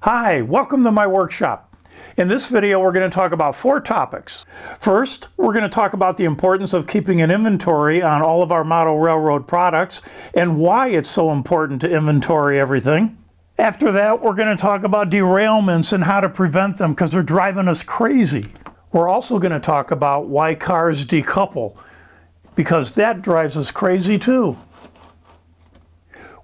Hi, welcome to my workshop. In this video, we're going to talk about 4 topics. First, we're going to talk about the importance of keeping an inventory on all of our model railroad products and why it's so important to inventory everything. After that, we're going to talk about derailments and how to prevent them because they're driving us crazy. We're also going to talk about why cars decouple because that drives us crazy too.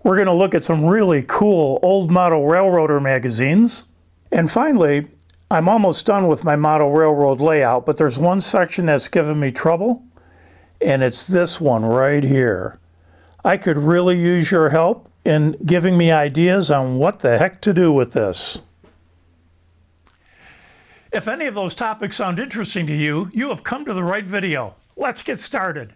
We're going to look at some really cool old model railroader magazines. And finally, I'm almost done with my model railroad layout, but there's one section that's given me trouble, and it's this one right here. I could really use your help in giving me ideas on what the heck to do with this. If any of those topics sound interesting to you, you have come to the right video. Let's get started.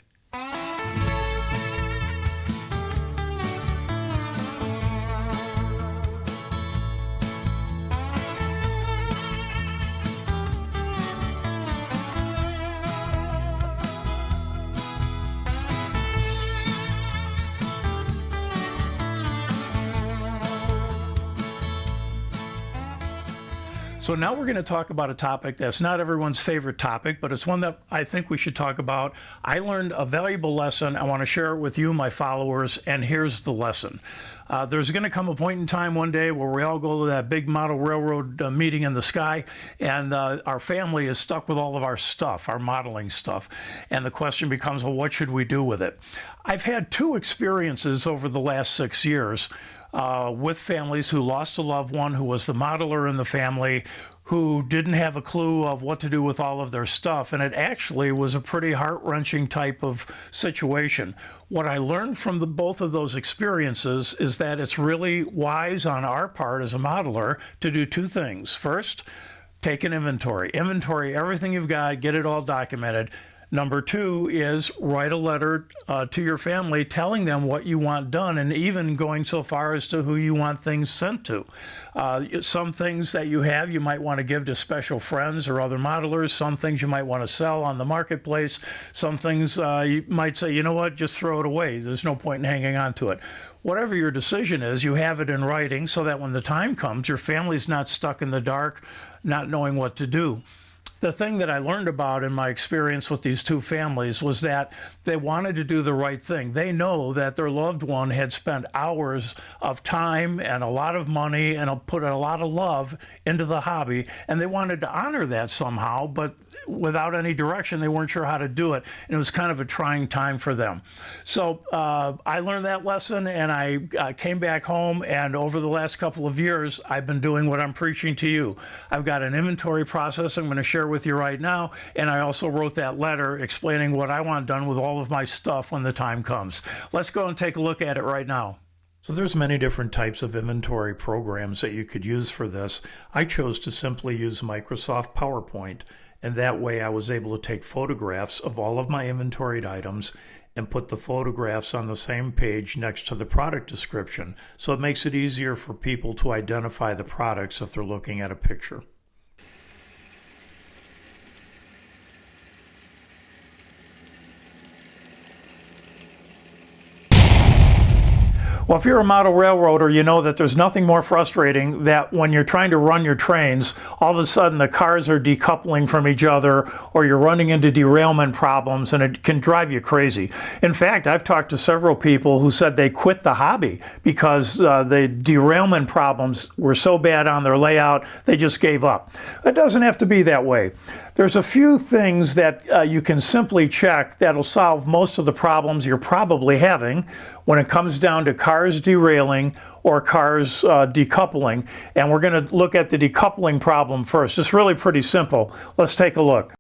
So now we're going to talk about a topic that's not everyone's favorite topic, but it's one that I think we should talk about. I learned a valuable lesson. I want to share it with you, my followers, and here's the lesson. There's going to come a point in time one day where we all go to that big model railroad meeting in the sky, and our family is stuck with all of our stuff, our modeling stuff. And the question becomes, well, what should we do with it? I've had 2 experiences over the last 6 years with families who lost a loved one who was the modeler in the family, who didn't have a clue of what to do with all of their stuff. And it actually was a pretty heart-wrenching type of situation. What I learned from both of those experiences is that it's really wise on our part as a modeler to do 2 things. First, take an inventory. Inventory everything you've got, get it all documented. Number 2 is write a letter to your family telling them what you want done, and even going so far as to who you want things sent to. Some things that you have you might want to give to special friends or other modelers. Some things you might want to sell on the marketplace. Some things you might say, you know what, just throw it away. There's no point in hanging on to it. Whatever your decision is, you have it in writing so that when the time comes, your family's not stuck in the dark, not knowing what to do. The thing that I learned about in my experience with these 2 families was that they wanted to do the right thing. They know that their loved one had spent hours of time and a lot of money and put a lot of love into the hobby, and they wanted to honor that somehow, but without any direction, they weren't sure how to do it. And it was kind of a trying time for them. So I learned that lesson, and I came back home, and over the last couple of years, I've been doing what I'm preaching to you. I've got an inventory process I'm going to share with you right now, and I also wrote that letter explaining what I want done with all of my stuff when the time comes. Let's go and take a look at it right now. So there's many different types of inventory programs that you could use for this. I chose to simply use Microsoft PowerPoint, and that way I was able to take photographs of all of my inventoried items and put the photographs on the same page next to the product description. So it makes it easier for people to identify the products if they're looking at a picture. Well, if you're a model railroader, you know that there's nothing more frustrating that when you're trying to run your trains, all of a sudden the cars are decoupling from each other, or you're running into derailment problems, and it can drive you crazy. In fact, I've talked to several people who said they quit the hobby because the derailment problems were so bad on their layout, they just gave up. It doesn't have to be that way. There's a few things that you can simply check that'll solve most of the problems you're probably having when it comes down to cars derailing or cars decoupling. And we're going to look at the decoupling problem first. It's really pretty simple. Let's take a look.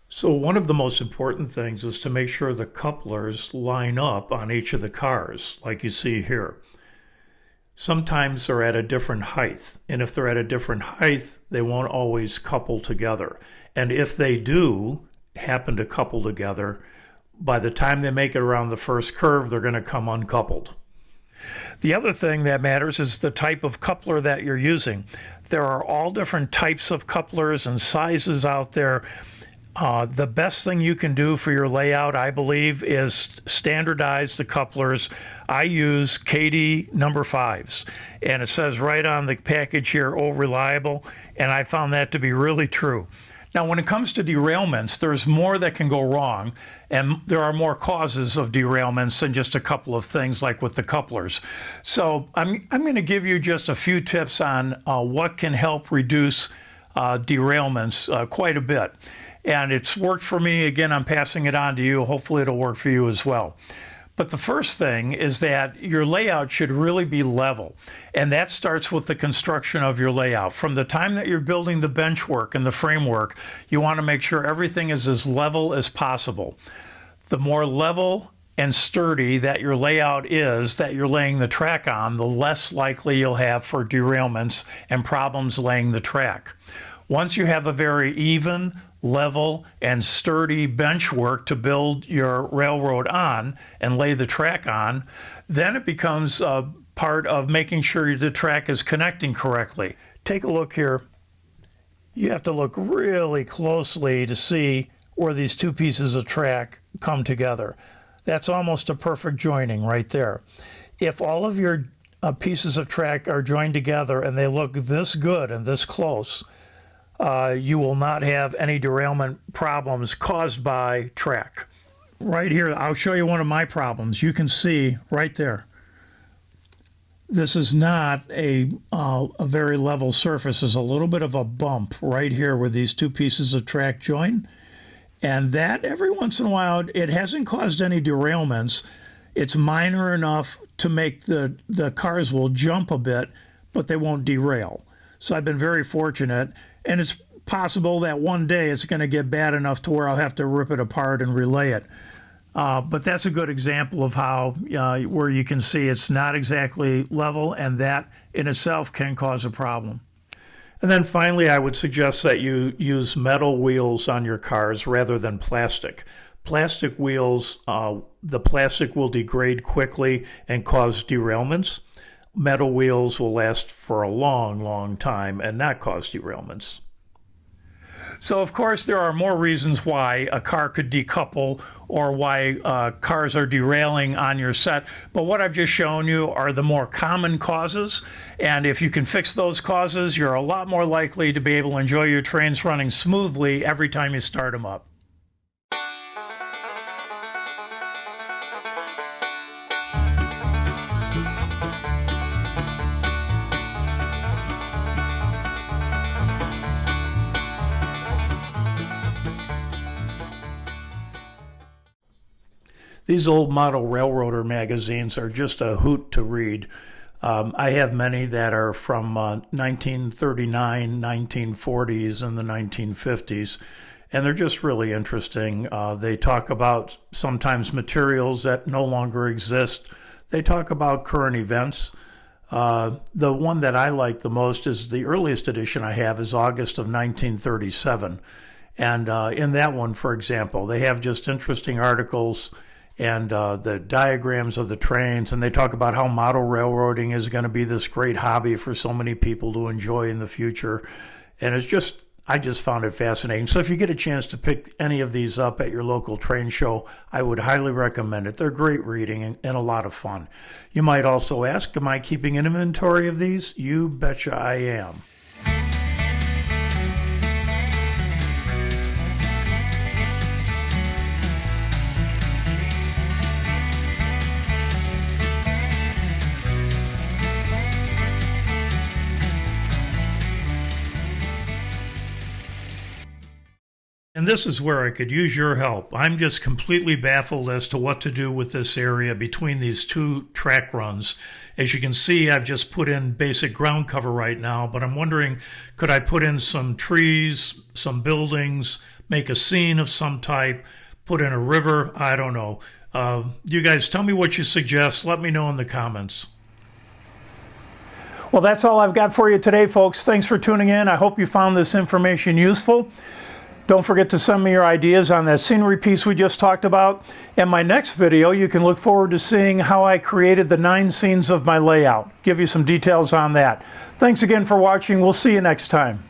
So one of the most important things is to make sure the couplers line up on each of the cars, like you see here. Sometimes they're at a different height, and if they're at a different height, they won't always couple together. And if they do happen to couple together, by the time they make it around the first curve, they're going to come uncoupled. The other thing that matters is the type of coupler that you're using. There are all different types of couplers and sizes out there. The best thing you can do for your layout, I believe, is standardize the couplers. I use KD number 5s, and it says right on the package here, "Oh, reliable," and I found that to be really true. Now, when it comes to derailments, there's more that can go wrong, and there are more causes of derailments than just a couple of things like with the couplers. So I'm going to give you just a few tips on what can help reduce derailments quite a bit. And it's worked for me. Again, I'm passing it on to you. Hopefully it'll work for you as well. But the first thing is that your layout should really be level. And that starts with the construction of your layout. From the time that you're building the benchwork and the framework, you want to make sure everything is as level as possible. The more level and sturdy that your layout is that you're laying the track on, the less likely you'll have for derailments and problems laying the track. Once you have a very even, level, and sturdy benchwork to build your railroad on and lay the track on, then it becomes a part of making sure the track is connecting correctly. Take a look here. You have to look really closely to see where these two pieces of track come together. That's almost a perfect joining right there. If all of your pieces of track are joined together and they look this good and this close, you will not have any derailment problems caused by track. Right here, I'll show you one of my problems. You can see right there. This is not a very level surface. There's a little bit of a bump right here where these two pieces of track join. And that, every once in a while, it hasn't caused any derailments. It's minor enough to make the cars will jump a bit, but they won't derail. So I've been very fortunate, and it's possible that one day it's going to get bad enough to where I'll have to rip it apart and relay it. But that's a good example of how where you can see it's not exactly level, and that in itself can cause a problem. And then finally, I would suggest that you use metal wheels on your cars rather than plastic. Plastic wheels, the plastic will degrade quickly and cause derailments. Metal wheels will last for a long, long time and not cause derailments. So, of course, there are more reasons why a car could decouple or why cars are derailing on your set. But what I've just shown you are the more common causes. And if you can fix those causes, you're a lot more likely to be able to enjoy your trains running smoothly every time you start them up. These old model railroader magazines are just a hoot to read. I have many that are from 1939, 1940s, and the 1950s, and they're just really interesting. They talk about sometimes materials that no longer exist. They talk about current events. The one that I like the most is the earliest edition I have is August of 1937. And in that one, for example, they have just interesting articles and the diagrams of the trains, and they talk about how model railroading is going to be this great hobby for so many people to enjoy in the future. And I just found it fascinating. So if you get a chance to pick any of these up at your local train show, I would highly recommend it. They're great reading and a lot of fun. You might also ask, am I keeping an inventory of these? You betcha I am. And this is where I could use your help. I'm just completely baffled as to what to do with this area between these two track runs. As you can see, I've just put in basic ground cover right now, but I'm wondering, could I put in some trees, some buildings, make a scene of some type, put in a river? I don't know. You guys tell me what you suggest. Let me know in the comments. Well, that's all I've got for you today, folks. Thanks for tuning in. I hope you found this information useful. Don't forget to send me your ideas on that scenery piece we just talked about. In my next video, you can look forward to seeing how I created the 9 scenes of my layout. Give you some details on that. Thanks again for watching. We'll see you next time.